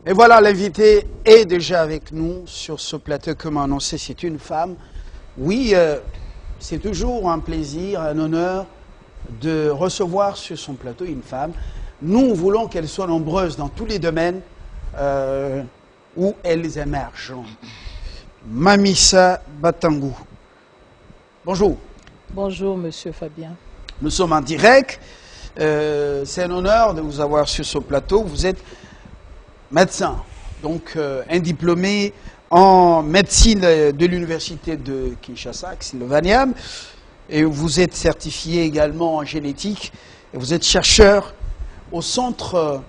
Et voilà, l'invité est déjà avec nous sur ce plateau. Comme annoncé, c'est une femme. Oui, c'est toujours un plaisir, un honneur de recevoir sur son plateau une femme. Nous voulons qu'elle soit nombreuse dans tous les domaines où elles émergent. Mamissa Batangou. Bonjour. Bonjour, monsieur Fabien. Nous sommes en direct. C'est un honneur de vous avoir sur ce plateau. Vous êtes médecin, donc un diplômé en médecine de l'université de Kinshasa, Xilvaniam, et vous êtes certifié également en génétique, et vous êtes chercheur au centre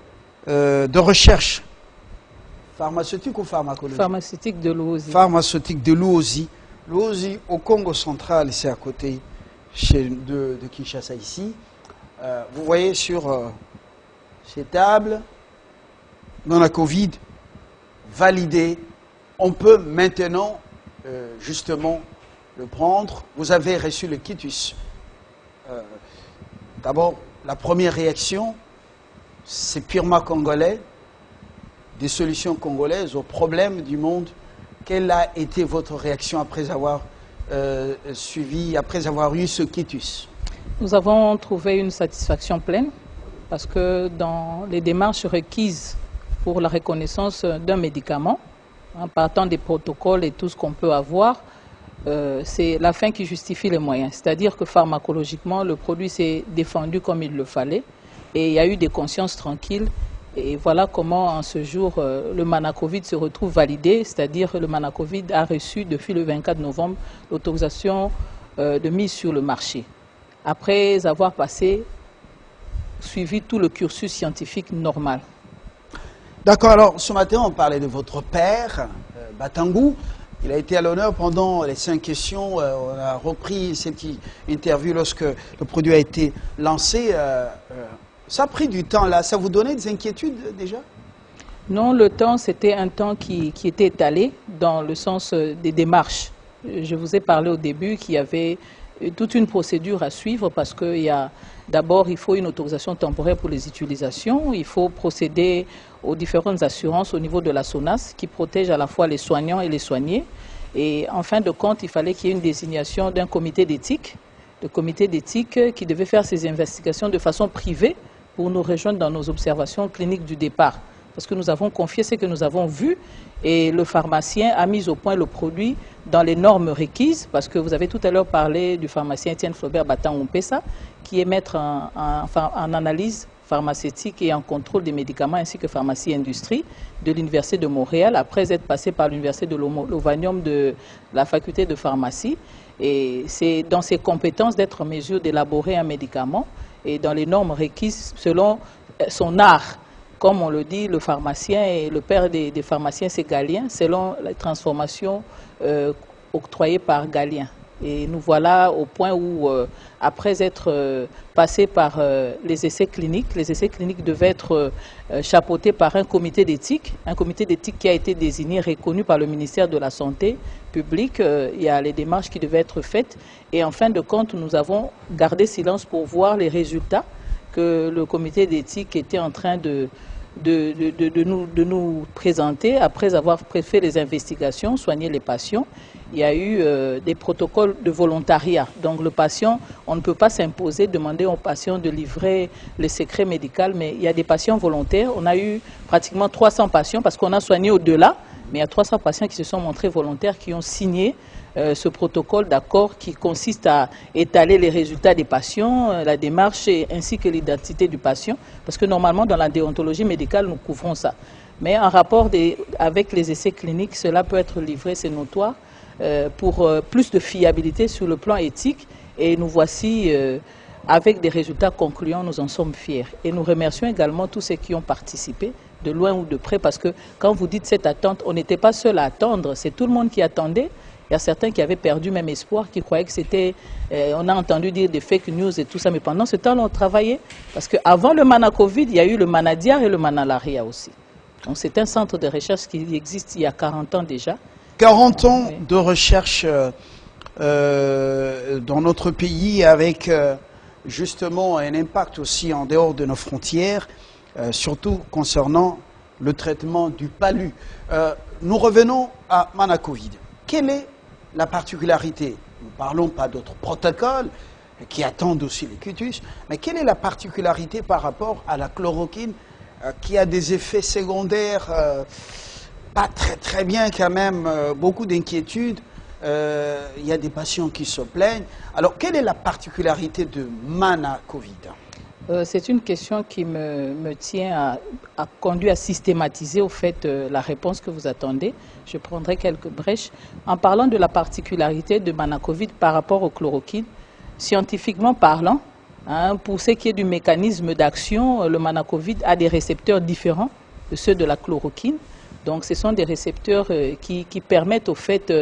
de recherche pharmaceutique ou pharmacologique? Pharmaceutique de l'Ouosi. Pharmaceutique de l'Ouosi. L'Ouosi au Congo central, c'est à côté de Kinshasa ici. Vous voyez sur ces tables, dans la Covid, validé. On peut maintenant, justement, le prendre. Vous avez reçu le quitus. D'abord, la première réaction, c'est purement congolais, des solutions congolaises aux problèmes du monde. Quelle a été votre réaction après avoir après avoir eu ce quitus? Nous avons trouvé une satisfaction pleine parce que dans les démarches requises pour la reconnaissance d'un médicament, en partant des protocoles et tout ce qu'on peut avoir, c'est la fin qui justifie les moyens. C'est-à-dire que pharmacologiquement, le produit s'est défendu comme il le fallait et il y a eu des consciences tranquilles. Et voilà comment, en ce jour, le Manacovid se retrouve validé, c'est-à-dire que le Manacovid a reçu, depuis le 24 novembre, l'autorisation de mise sur le marché. Après avoir suivi tout le cursus scientifique normal. D'accord, alors ce matin on parlait de votre père, Batangou. Il a été à l'honneur pendant les 5 questions. On a repris cette interview lorsque le produit a été lancé. Ça a pris du temps là, ça vous donnait des inquiétudes déjà? Non, le temps c'était un temps qui était étalé dans le sens des démarches. Je vous ai parlé au début qu'il y avait toute une procédure à suivre parce que d'abord il faut une autorisation temporaire pour les utilisations, il faut procéder aux différentes assurances au niveau de la SONAS qui protège à la fois les soignants et les soignés. Et en fin de compte, il fallait qu'il y ait une désignation d'un comité d'éthique, le comité d'éthique qui devait faire ses investigations de façon privée pour nous rejoindre dans nos observations cliniques du départ. Parce que nous avons confié ce que nous avons vu et le pharmacien a mis au point le produit dans les normes requises, parce que vous avez tout à l'heure parlé du pharmacien Étienne Flaubert Batangou-Mpessa, qui est maître en analyse pharmaceutique et en contrôle des médicaments, ainsi que pharmacie industrie de l'Université de Montréal, après être passé par l'Université de Lovanium de la faculté de pharmacie. Et c'est dans ses compétences d'être en mesure d'élaborer un médicament et dans les normes requises selon son art. Comme on le dit, le pharmacien et le père des pharmaciens, c'est Galien, selon la transformation octroyée par Galien. Et nous voilà au point où, après être passé par les essais cliniques devaient être chapeautés par un comité d'éthique qui a été désigné, reconnu par le ministère de la Santé publique. Il y a les démarches qui devaient être faites. Et en fin de compte, nous avons gardé silence pour voir les résultats que le comité d'éthique était en train de nous présenter après avoir fait les investigations, soigné les patients. Il y a eu des protocoles de volontariat. Donc le patient, on ne peut pas s'imposer, demander au patient de livrer le secret médical, mais il y a des patients volontaires. On a eu pratiquement 300 patients parce qu'on a soigné au-delà, mais il y a 300 patients qui se sont montrés volontaires, qui ont signé ce protocole d'accord qui consiste à étaler les résultats des patients, la démarche ainsi que l'identité du patient, parce que normalement dans la déontologie médicale nous couvrons ça. Mais en rapport avec les essais cliniques, cela peut être livré, c'est notoire, pour plus de fiabilité sur le plan éthique, et nous voici avec des résultats concluants, nous en sommes fiers. Et nous remercions également tous ceux qui ont participé, de loin ou de près, parce que quand vous dites cette attente, on n'était pas seul à attendre, c'est tout le monde qui attendait. Il y a certains qui avaient perdu même espoir, qui croyaient que c'était... on a entendu dire des fake news et tout ça, mais pendant ce temps, on travaillait. Parce qu'avant le Manacovid, il y a eu le Manadiar et le Manalaria aussi. Donc c'est un centre de recherche qui existe il y a 40 ans déjà. 40 ans de recherche dans notre pays avec justement un impact aussi en dehors de nos frontières, surtout concernant le traitement du palu. Nous revenons à Mana-Covid. Quelle est la particularité? Nous ne parlons pas d'autres protocoles qui attendent aussi les quitus, mais quelle est la particularité par rapport à la chloroquine qui a des effets secondaires pas très bien quand même, beaucoup d'inquiétudes. Il y a des patients qui se plaignent. Alors, quelle est la particularité de Mana-Covid? C'est une question qui me tient à conduire à systématiser au fait la réponse que vous attendez. Je prendrai quelques brèches. En parlant de la particularité de Mana-Covid par rapport au chloroquine, scientifiquement parlant, pour ce qui est du mécanisme d'action, le Mana-Covid a des récepteurs différents de ceux de la chloroquine. Donc, ce sont des récepteurs qui permettent au fait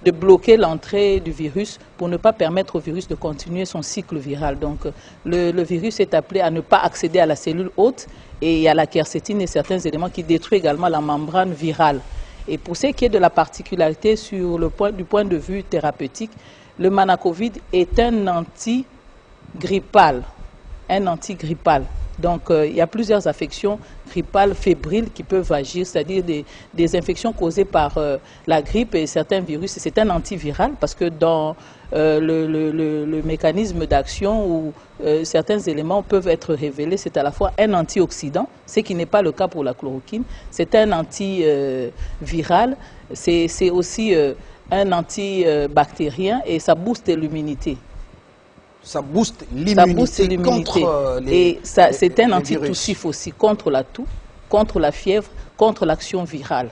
de bloquer l'entrée du virus pour ne pas permettre au virus de continuer son cycle viral. Donc, le virus est appelé à ne pas accéder à la cellule hôte et il y a la quercétine et certains éléments qui détruisent également la membrane virale. Et pour ce qui est de la particularité du point de vue thérapeutique, le Mana-Covid est un antigrippal. Donc, il y a plusieurs affections grippales fébriles qui peuvent agir, c'est-à-dire des infections causées par la grippe et certains virus. C'est un antiviral parce que dans le mécanisme d'action où certains éléments peuvent être révélés, c'est à la fois un antioxydant, ce qui n'est pas le cas pour la chloroquine. C'est un antiviral, c'est aussi un antibactérien et ça booste l'immunité. Ça booste l'immunité contre et c'est un antitussif aussi contre la toux, contre la fièvre, contre l'action virale.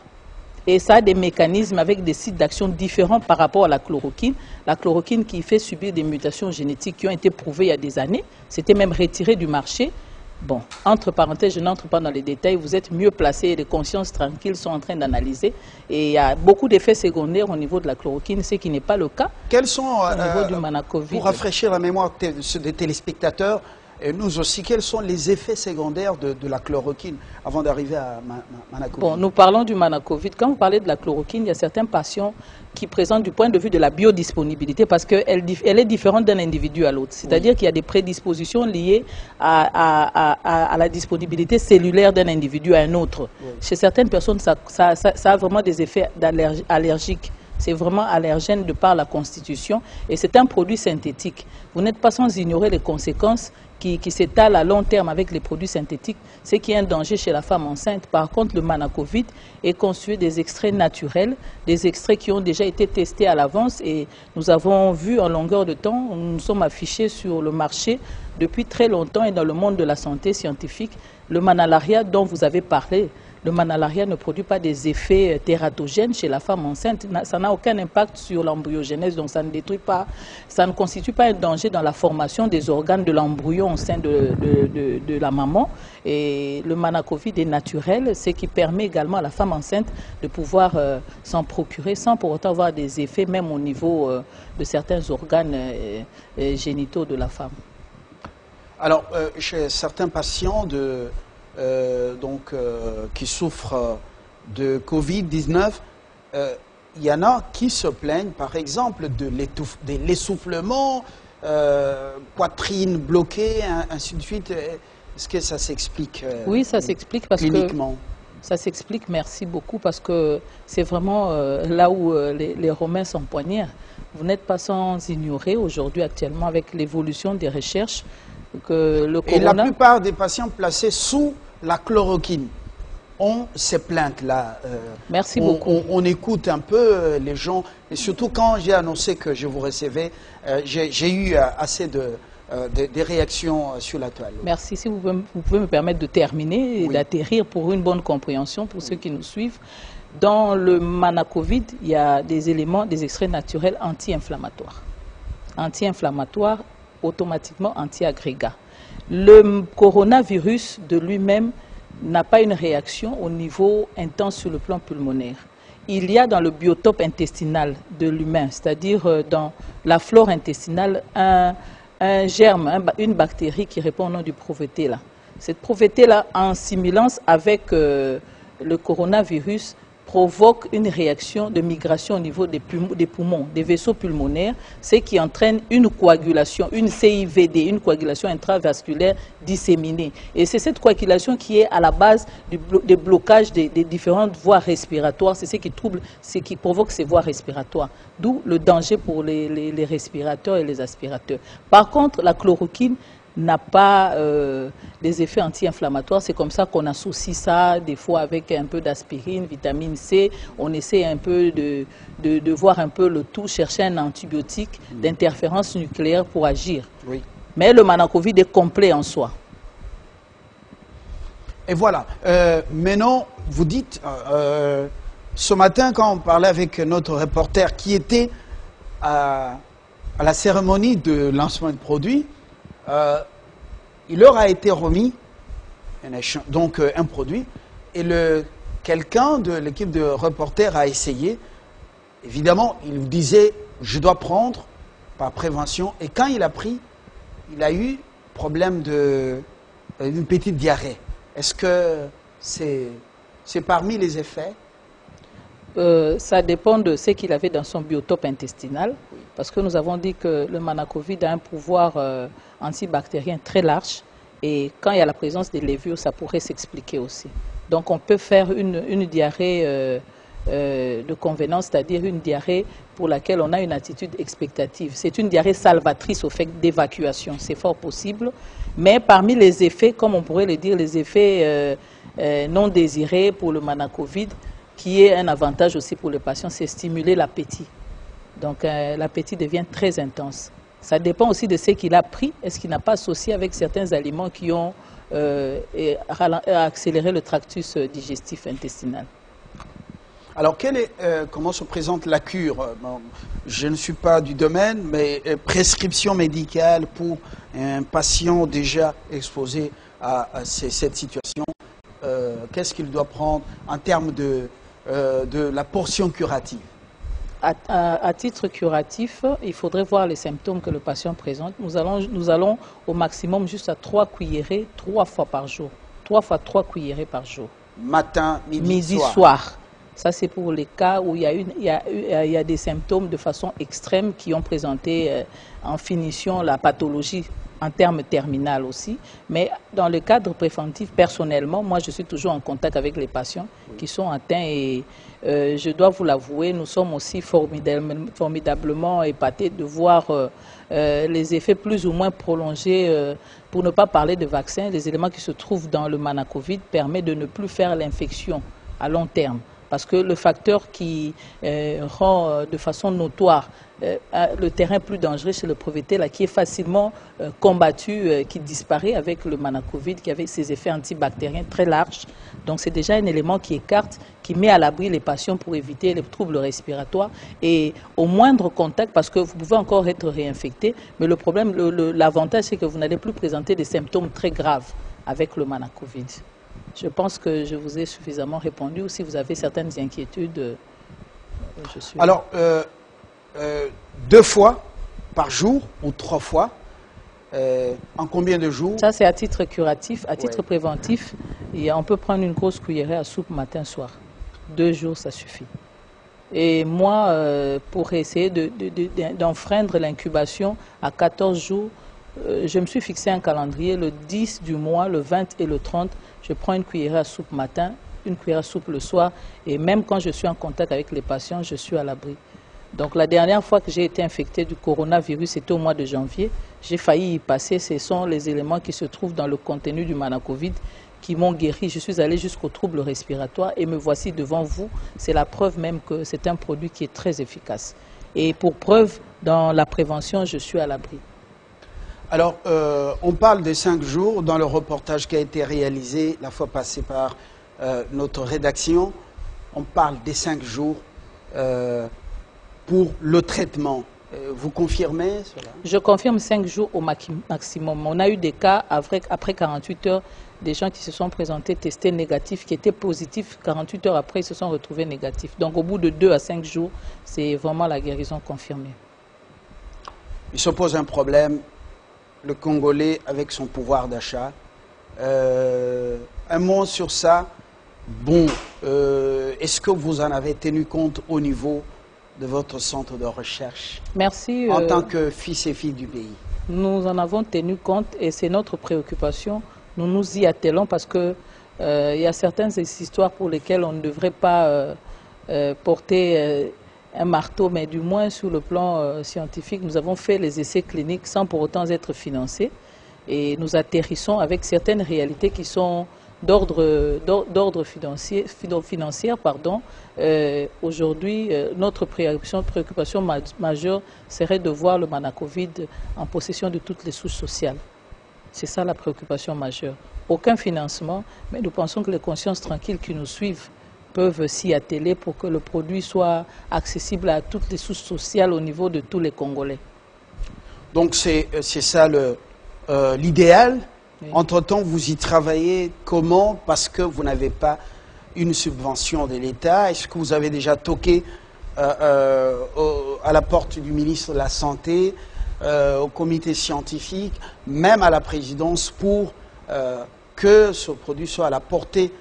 Et ça a des mécanismes avec des sites d'action différents par rapport à la chloroquine. La chloroquine qui fait subir des mutations génétiques qui ont été prouvées il y a des années, c'était même retiré du marché. Bon, entre parenthèses, je n'entre pas dans les détails, vous êtes mieux placés, les consciences tranquilles sont en train d'analyser. Et il y a beaucoup d'effets secondaires au niveau de la chloroquine, ce qui n'est pas le cas Quels sont, au niveau du Mana-Covid. Pour rafraîchir la mémoire des téléspectateurs, et nous aussi, quels sont les effets secondaires de la chloroquine avant d'arriver à Mana-Covid? Bon, nous parlons du Mana-Covid. Quand vous parlez de la chloroquine, il y a certains patients qui présentent du point de vue de la biodisponibilité parce qu'elle est différente d'un individu à l'autre. C'est-à-dire qu'il y a des prédispositions liées à la disponibilité cellulaire d'un individu à un autre. Oui. Chez certaines personnes, ça a vraiment des effets allergiques. C'est vraiment allergène de par la constitution et c'est un produit synthétique. Vous n'êtes pas sans ignorer les conséquences qui s'étalent à long terme avec les produits synthétiques, ce qui est un danger chez la femme enceinte. Par contre, le Mana-Covid est constitué des extraits naturels, des extraits qui ont déjà été testés à l'avance et nous avons vu en longueur de temps, nous sommes affichés sur le marché depuis très longtemps et dans le monde de la santé scientifique, le Manalaria dont vous avez parlé. Le Manalaria ne produit pas des effets tératogènes chez la femme enceinte. Ça n'a aucun impact sur l'embryogenèse, donc ça ne détruit pas, ça ne constitue pas un danger dans la formation des organes de l'embryon au sein de la maman. Et le Mana-Covid est naturel, ce qui permet également à la femme enceinte de pouvoir s'en procurer sans pour autant avoir des effets, même au niveau de certains organes génitaux de la femme. Alors, chez certains patients qui souffrent de Covid-19, il y en a qui se plaignent, par exemple, de l'essoufflement, poitrine bloquée, ainsi de suite. Est-ce que ça s'explique Oui, ça s'explique parce cliniquement? Ça s'explique, merci beaucoup, parce que c'est vraiment là où les Romains s'empoignèrent. Vous n'êtes pas sans ignorer aujourd'hui, actuellement, avec l'évolution des recherches, que le corona... Et la plupart des patients placés sous la chloroquine ont ces plaintes-là. Merci beaucoup. On écoute un peu les gens, et surtout quand j'ai annoncé que je vous recevais, j'ai eu assez des réactions sur la toile. Merci. Si vous pouvez me permettre de terminer et d'atterrir pour une bonne compréhension pour ceux qui nous suivent. Dans le Mana-Covid, il y a des éléments, des extraits naturels anti-inflammatoires. Anti-inflammatoires, automatiquement anti-agrégats. Le coronavirus de lui-même n'a pas une réaction au niveau intense sur le plan pulmonaire. Il y a dans le biotope intestinal de l'humain, c'est-à-dire dans la flore intestinale, un germe, une bactérie qui répond au nom du Provétella. Cette Provétella, en simulance avec le coronavirus, provoque une réaction de migration au niveau des poumons, des vaisseaux pulmonaires, ce qui entraîne une coagulation, une CIVD, une coagulation intravasculaire disséminée. Et c'est cette coagulation qui est à la base des blocages des différentes voies respiratoires, c'est ce qui trouble, ce qui provoque ces voies respiratoires, d'où le danger pour les respirateurs et les aspirateurs. Par contre, la chloroquine n'a pas des effets anti-inflammatoires. C'est comme ça qu'on associe ça des fois avec un peu d'aspirine, vitamine C. On essaie un peu de voir un peu le tout, chercher un antibiotique d'interférence nucléaire pour agir. Oui. Mais le Manacovid est complet en soi. Et voilà. Maintenant, vous dites, ce matin, quand on parlait avec notre reporter qui était à la cérémonie de lancement de produits, il leur a été remis un produit et quelqu'un de l'équipe de reporters a essayé. Évidemment, il nous disait je dois prendre par prévention, et quand il a pris, il a eu problème d'une petite diarrhée. Est-ce que c'est parmi les effets? Ça dépend de ce qu'il avait dans son biotope intestinal, parce que nous avons dit que le Manacovid a un pouvoir antibactérien très large, et quand il y a la présence des lévures, ça pourrait s'expliquer aussi. Donc on peut faire une diarrhée de convenance, c'est-à-dire une diarrhée pour laquelle on a une attitude expectative. C'est une diarrhée salvatrice au fait d'évacuation, c'est fort possible, mais parmi les effets, comme on pourrait le dire, les effets non désirés pour le Manacovid, qui est un avantage aussi pour le patient, c'est stimuler l'appétit. Donc l'appétit devient très intense. Ça dépend aussi de ce qu'il a pris. Est-ce qu'il n'a pas associé avec certains aliments qui ont accéléré le tractus digestif intestinal? Alors, comment se présente la cure? Bon, je ne suis pas du domaine, mais prescription médicale pour un patient déjà exposé à cette situation, qu'est-ce qu'il doit prendre en termes de la portion curative? À titre curatif, il faudrait voir les symptômes que le patient présente. Nous allons au maximum juste à 3 cuillerées, 3 fois par jour. 3 fois 3 cuillerées par jour. Matin, midi, soir. Ça, c'est pour les cas où il y a des symptômes de façon extrême qui ont présenté en finition la pathologie en termes terminal aussi. Mais dans le cadre préventif, personnellement, moi, je suis toujours en contact avec les patients qui sont atteints et je dois vous l'avouer, nous sommes aussi formidablement épatés de voir les effets plus ou moins prolongés, pour ne pas parler de vaccins. Les éléments qui se trouvent dans le Manacovid permettent de ne plus faire l'infection à long terme. Parce que le facteur qui rend de façon notoire le terrain plus dangereux, c'est le Provété, qui est facilement combattu, qui disparaît avec le Manacovid, qui avait ses effets antibactériens très larges. Donc c'est déjà un élément qui écarte, qui met à l'abri les patients pour éviter les troubles respiratoires. Et au moindre contact, parce que vous pouvez encore être réinfecté, mais le problème, l'avantage, c'est que vous n'allez plus présenter des symptômes très graves avec le Manacovid. Je pense que je vous ai suffisamment répondu, ou si vous avez certaines inquiétudes, je suis... Alors, 2 fois par jour ou 3 fois, en combien de jours? Ça, c'est à titre curatif. À titre préventif, on peut prendre une grosse cuillerée à soupe matin-soir. 2 jours, ça suffit. Et moi, pour essayer d'enfreindre l'incubation à 14 jours, je me suis fixé un calendrier, le 10 du mois, le 20 et le 30, je prends une cuillerée à soupe matin, une cuillerée à soupe le soir, et même quand je suis en contact avec les patients, je suis à l'abri. Donc la dernière fois que j'ai été infecté du coronavirus, c'était au mois de janvier, j'ai failli y passer, ce sont les éléments qui se trouvent dans le contenu du Manacovid qui m'ont guéri. Je suis allé jusqu'aux troubles respiratoires et me voici devant vous. C'est la preuve même que c'est un produit qui est très efficace. Et pour preuve, dans la prévention, je suis à l'abri. Alors, on parle des 5 jours dans le reportage qui a été réalisé la fois passée par notre rédaction. On parle des 5 jours pour le traitement. Vous confirmez cela? Je confirme 5 jours au maximum. On a eu des cas après 48 heures, des gens qui se sont présentés testés négatifs, qui étaient positifs. 48 heures après, ils se sont retrouvés négatifs. Donc, au bout de 2 à 5 jours, c'est vraiment la guérison confirmée. Il se pose un problème. Le Congolais avec son pouvoir d'achat. Un mot sur ça. Bon, est-ce que vous en avez tenu compte au niveau de votre centre de recherche? Merci. En tant que fils et fille du pays. Nous en avons tenu compte et c'est notre préoccupation. Nous nous y attelons parce que il y a certaines histoires pour lesquelles on ne devrait pas porter un marteau, mais du moins sur le plan scientifique, nous avons fait les essais cliniques sans pour autant être financés et nous atterrissons avec certaines réalités qui sont d'ordre financier. Aujourd'hui, notre préoccupation majeure serait de voir le Manacovid en possession de toutes les souches sociales. C'est ça la préoccupation majeure. Aucun financement, mais nous pensons que les consciences tranquilles qui nous suivent peuvent s'y atteler pour que le produit soit accessible à toutes les souches sociales au niveau de tous les Congolais. Donc c'est ça l'idéal. Oui. Entre-temps, vous y travaillez comment? Parce que vous n'avez pas une subvention de l'État. Est-ce que vous avez déjà toqué à la porte du ministre de la Santé, au comité scientifique, même à la présidence pour que ce produit soit à la portée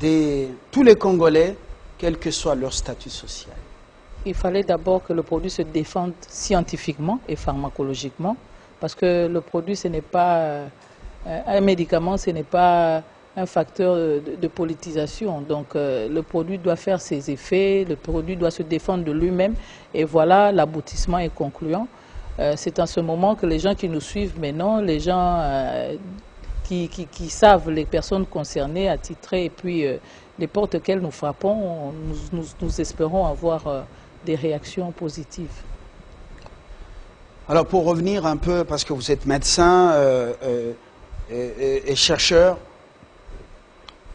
de tous les Congolais, quel que soit leur statut social? Il fallait d'abord que le produit se défende scientifiquement et pharmacologiquement, parce que le produit, ce n'est pas un médicament, ce n'est pas un facteur de politisation. Donc le produit doit faire ses effets, le produit doit se défendre de lui-même, et voilà, l'aboutissement est concluant. C'est en ce moment que les gens qui nous suivent maintenant, les gens qui savent les personnes concernées, attitrées, et puis les portes auxquelles nous frappons, nous espérons avoir des réactions positives. Alors pour revenir un peu, parce que vous êtes médecin et chercheur,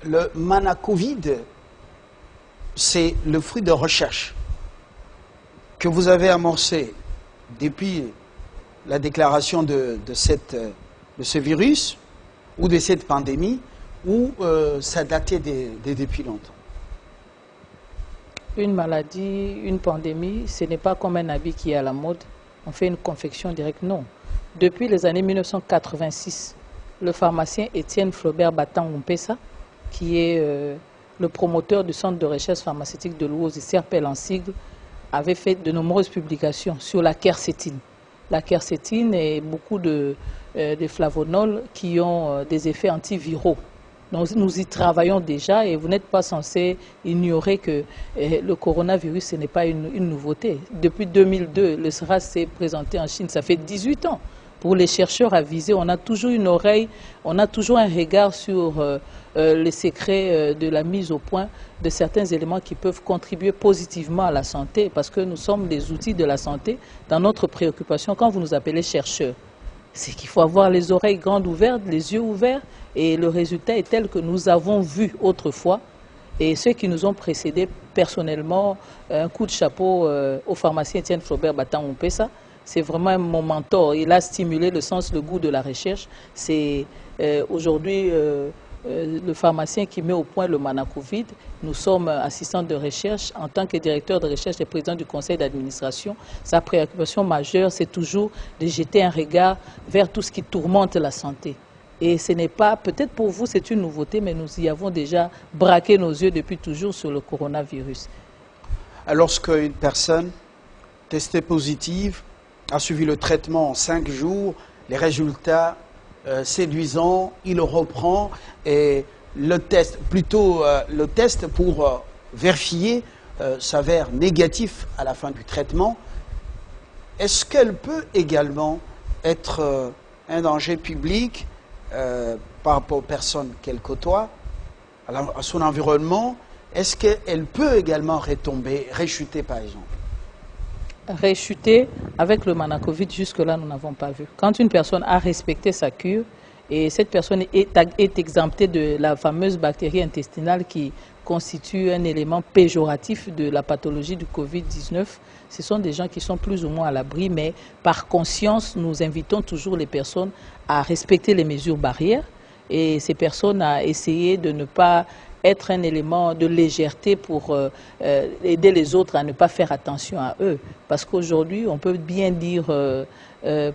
le Manacovid, c'est le fruit de recherche que vous avez amorcé depuis la déclaration de ce virus ou de cette pandémie, ou ça datait depuis longtemps? Une maladie, une pandémie, ce n'est pas comme un habit qui est à la mode. On fait une confection directe, non. Depuis les années 1986, le pharmacien Étienne Flaubert Batang-Mpessa, qui est le promoteur du centre de recherche pharmaceutique de Louose, CERPEL en sigle, avait fait de nombreuses publications sur la quercétine. La quercétine et beaucoup de flavonols qui ont des effets antiviraux. Nous y travaillons déjà et vous n'êtes pas censé ignorer que le coronavirus, ce n'est pas une nouveauté. Depuis 2002, le SRAS s'est présenté en Chine, ça fait 18 ans. Pour les chercheurs avisés, on a toujours une oreille, on a toujours un regard sur les secrets de la mise au point de certains éléments qui peuvent contribuer positivement à la santé, parce que nous sommes des outils de la santé dans notre préoccupation. Quand vous nous appelez chercheurs, c'est qu'il faut avoir les oreilles grandes ouvertes, les yeux ouverts, et le résultat est tel que nous avons vu autrefois. Et ceux qui nous ont précédés, personnellement, un coup de chapeau au pharmacien Étienne Flaubert Batang-Mpessa. C'est vraiment mon mentor. Il a stimulé le sens, le goût de la recherche. C'est aujourd'hui le pharmacien qui met au point le Manacovid. Nous sommes assistants de recherche. En tant que directeur de recherche et président du conseil d'administration, sa préoccupation majeure, c'est toujours de jeter un regard vers tout ce qui tourmente la santé. Et ce n'est pas, peut-être pour vous c'est une nouveauté, mais nous y avons déjà braqué nos yeux depuis toujours sur le coronavirus. Lorsqu'une personne testée positive a suivi le traitement en 5 jours, les résultats séduisants, il reprend et le test, le test pour vérifier s'avère négatif à la fin du traitement. Est-ce qu'elle peut également être un danger public par rapport aux personnes qu'elle côtoie, à son environnement? Est-ce qu'elle peut également retomber, rechuter par exemple? Réchuter avec le Manacovid, jusque-là, nous n'avons pas vu. Quand une personne a respecté sa cure et cette personne est exemptée de la fameuse bactérie intestinale qui constitue un élément péjoratif de la pathologie du Covid-19, ce sont des gens qui sont plus ou moins à l'abri, mais par conscience, nous invitons toujours les personnes à respecter les mesures barrières et ces personnes à essayer de ne pas être un élément de légèreté pour aider les autres à ne pas faire attention à eux. Parce qu'aujourd'hui, on peut bien dire,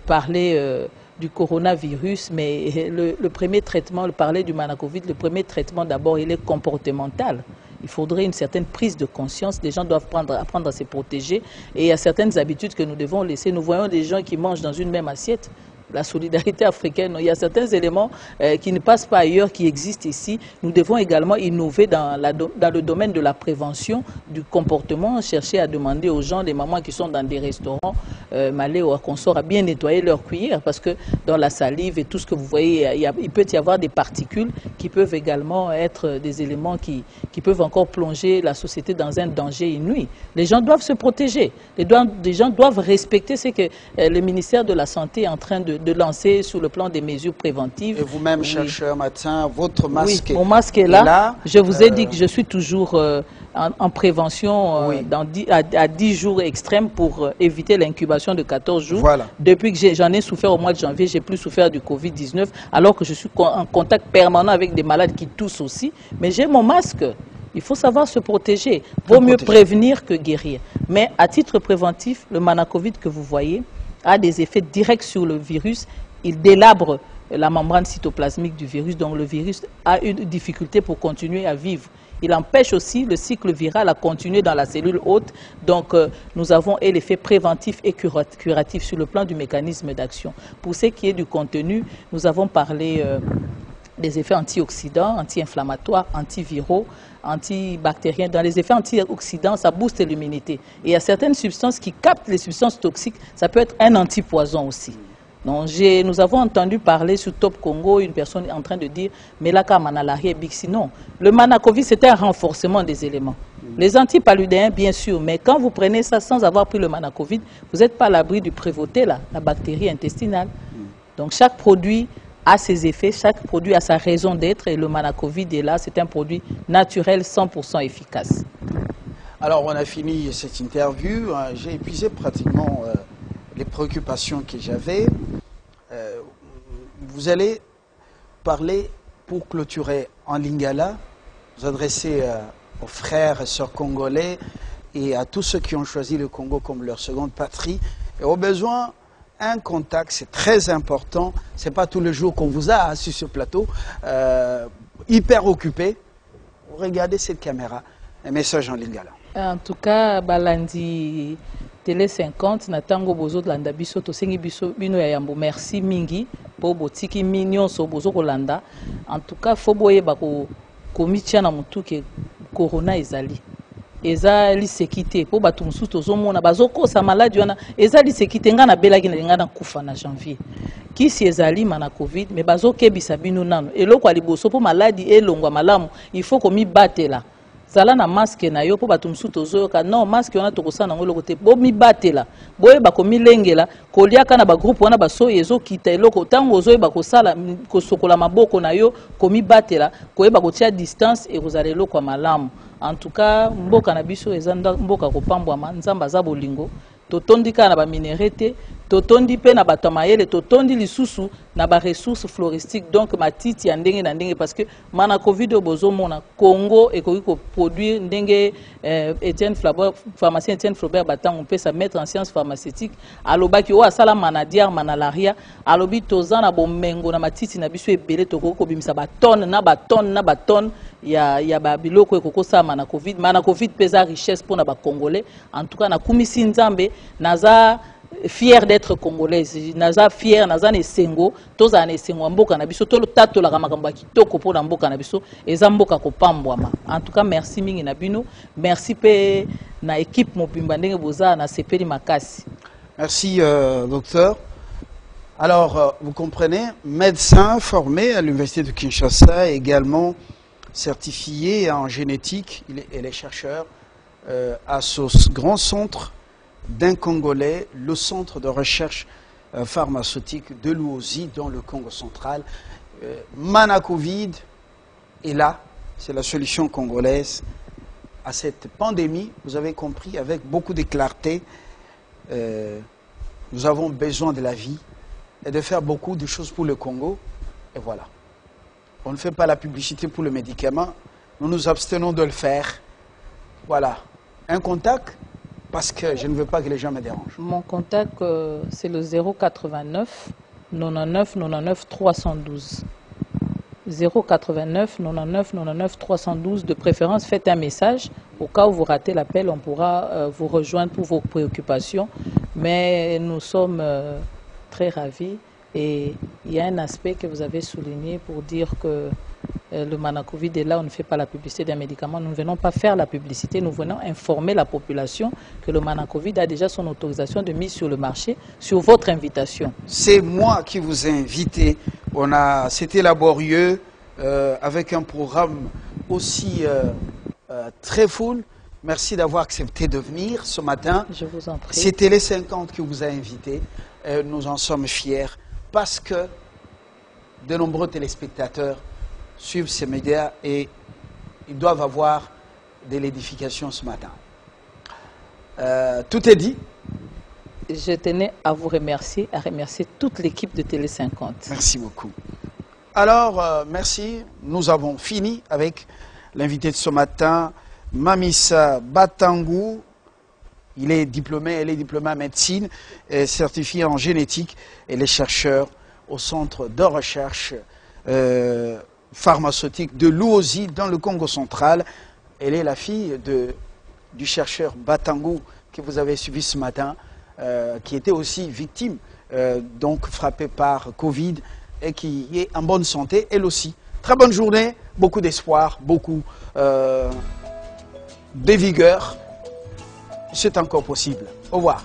parler du coronavirus, mais le premier traitement, parler du Manacovid, le premier traitement d'abord, il est comportemental. Il faudrait une certaine prise de conscience. Les gens doivent apprendre à se protéger. Et il y a certaines habitudes que nous devons laisser. Nous voyons des gens qui mangent dans une même assiette. La solidarité africaine, il y a certains éléments qui ne passent pas ailleurs, qui existent ici. Nous devons également innover dans le domaine de la prévention du comportement, chercher à demander aux gens, les mamans qui sont dans des restaurants, malais ou à consort, à bien nettoyer leur cuillère, parce que dans la salive et tout ce que vous voyez, il peut y avoir des particules qui peuvent également être des éléments qui peuvent encore plonger la société dans un danger inouï. Les gens doivent se protéger. Les gens doivent respecter ce que le ministère de la Santé est en train de lancer sur le plan des mesures préventives. Et vous-même, chercheur médecin, votre masque, oui, mon masque est là. Je vous ai dit que je suis toujours en prévention à 10 jours extrêmes pour éviter l'incubation de 14 jours. Voilà. Depuis que j'en ai souffert au mois de janvier, j'ai plus souffert du Covid-19, alors que je suis en contact permanent avec des malades qui toussent aussi. Mais j'ai mon masque. Il faut savoir se protéger. Vaut mieux prévenir que guérir. Mais à titre préventif, le Manacovid que vous voyez a des effets directs sur le virus. Il délabre la membrane cytoplasmique du virus, donc le virus a une difficulté pour continuer à vivre. Il empêche aussi le cycle viral à continuer dans la cellule hôte. Donc nous avons l'effet préventif et curatif sur le plan du mécanisme d'action. Pour ce qui est du contenu, nous avons parlé des effets antioxydants, anti-inflammatoires, antiviraux, antibactériens. Dans les effets antioxydants, ça booste l'immunité. Et il y a certaines substances qui captent les substances toxiques. Ça peut être un antipoison aussi. Donc, nous avons entendu parler sur Top Congo, une personne en train de dire « Melaka manalaria bixi ». Non, le Manacovid, c'est un renforcement des éléments. Les antipaludéens, bien sûr, mais quand vous prenez ça sans avoir pris le Manacovid, vous n'êtes pas à l'abri du Prévoté, la bactérie intestinale. Donc, chaque produit a ses effets, chaque produit a sa raison d'être, et le Manacovid est là, c'est un produit naturel 100% efficace. Alors on a fini cette interview, j'ai épuisé pratiquement les préoccupations que j'avais. Vous allez parler, pour clôturer en lingala, vous adresser aux frères et sœurs congolais et à tous ceux qui ont choisi le Congo comme leur seconde patrie, et au besoin, un contact, c'est très important. C'est pas tous les jours qu'on vous a sur ce plateau, hyper occupé. Regardez cette caméra. Un message en lingala. En tout cas, balandi télé 50 na tango bozo de landa biso to sengi biso bino ya yambo. Merci mingi po botiki mignon so bozo kolanda. En tout cas, faut boye bako komitia na mutu ke corona ezali. Eza lisekite po batu mususu tozomona bazokosa maladi wana eza lisekite nga na belaki na nga na kufa na janvier kisi ezali Manacovid mais bazokebisa bino nano eloko aliboso po maladi elongwa malamu il faut komi batela zala na masque na yo po batu mususu tozoyoka non masque wana tokosana ngo eloko te bo mi batela boye bakomi lengela koliaka na ba groupe wana baso ezokita eloko tango ozoyeba kosala kosokola maboko na yo komi batela koyeba kotia distance et kozala eloko malamu. En tout cas, mboka na biso ezanda mboka kopambwama nzamba za bolingo totondi ka na ba minerete totondi pe na bato mayele totondi lisusu na ba ressources floristiques donc matiti ya ndenge na ndenge parce que Manacovid bozo mona Congo ekoki ko produire ndenge pharmacien Etienne Flaubert batango pe sa maître en sciences pharmaceutiques alobaki o asala manadiar manalaria alobi tozana bomengo na matiti na biso ebele tokoko bimisa ba tonne na ba tonne ya ba biloko ekoko sa Manacovid pesa richesse pour na ba congolais. En tout cas na kumisi nzambe naza fier d'être congolaise, naza fier naza nesengo toza nesengo mboka na biso tolo tatola makambo kitoko po na mboka na biso eza mboka kopambwama. En tout cas merci mingi na bino, merci pe na équipe mobimba ndenge boza na sepeli makasi. Merci docteur. Alors vous comprenez, médecin formé à l'université de Kinshasa, également certifié en génétique, il est chercheur à ce grand centre d'un Congolais, le centre de recherche pharmaceutique de l'UOSI dans le Congo central. Manacovid est là, c'est la solution congolaise à cette pandémie. Vous avez compris, avec beaucoup de clarté, nous avons besoin de la vie et de faire beaucoup de choses pour le Congo. Et voilà. On ne fait pas la publicité pour le médicament, nous nous abstenons de le faire. Voilà. Un contact, parce que je ne veux pas que les gens me dérangent. Mon contact, c'est le 089 99 99 312. 089 99 99 312. De préférence, faites un message. Au cas où vous ratez l'appel, on pourra vous rejoindre pour vos préoccupations. Mais nous sommes très ravis. Et il y a un aspect que vous avez souligné pour dire que le Manacovid est là, on ne fait pas la publicité d'un médicament. Nous ne venons pas faire la publicité, nous venons informer la population que le Manacovid a déjà son autorisation de mise sur le marché, sur votre invitation. C'est moi qui vous ai invité. C'était laborieux, avec un programme aussi très full. Merci d'avoir accepté de venir ce matin. Je vous en prie. C'est Télé 50 qui vous a invité. Nous en sommes fiers parce que de nombreux téléspectateurs suivent ces médias et ils doivent avoir de l'édification ce matin. Tout est dit. Je tenais à vous remercier, à remercier toute l'équipe de Télé 50. Merci beaucoup. Alors, merci. Nous avons fini avec l'invité de ce matin, Mamissa Batangou. Elle est diplômée en médecine, certifiée en génétique. Elle est chercheur au centre de recherche pharmaceutique de Luozi dans le Congo central. Elle est la fille du chercheur Batangou que vous avez suivi ce matin, qui était aussi victime, donc frappée par Covid et qui est en bonne santé, elle aussi. Très bonne journée, beaucoup d'espoir, beaucoup de vigueur. C'est encore possible. Au revoir.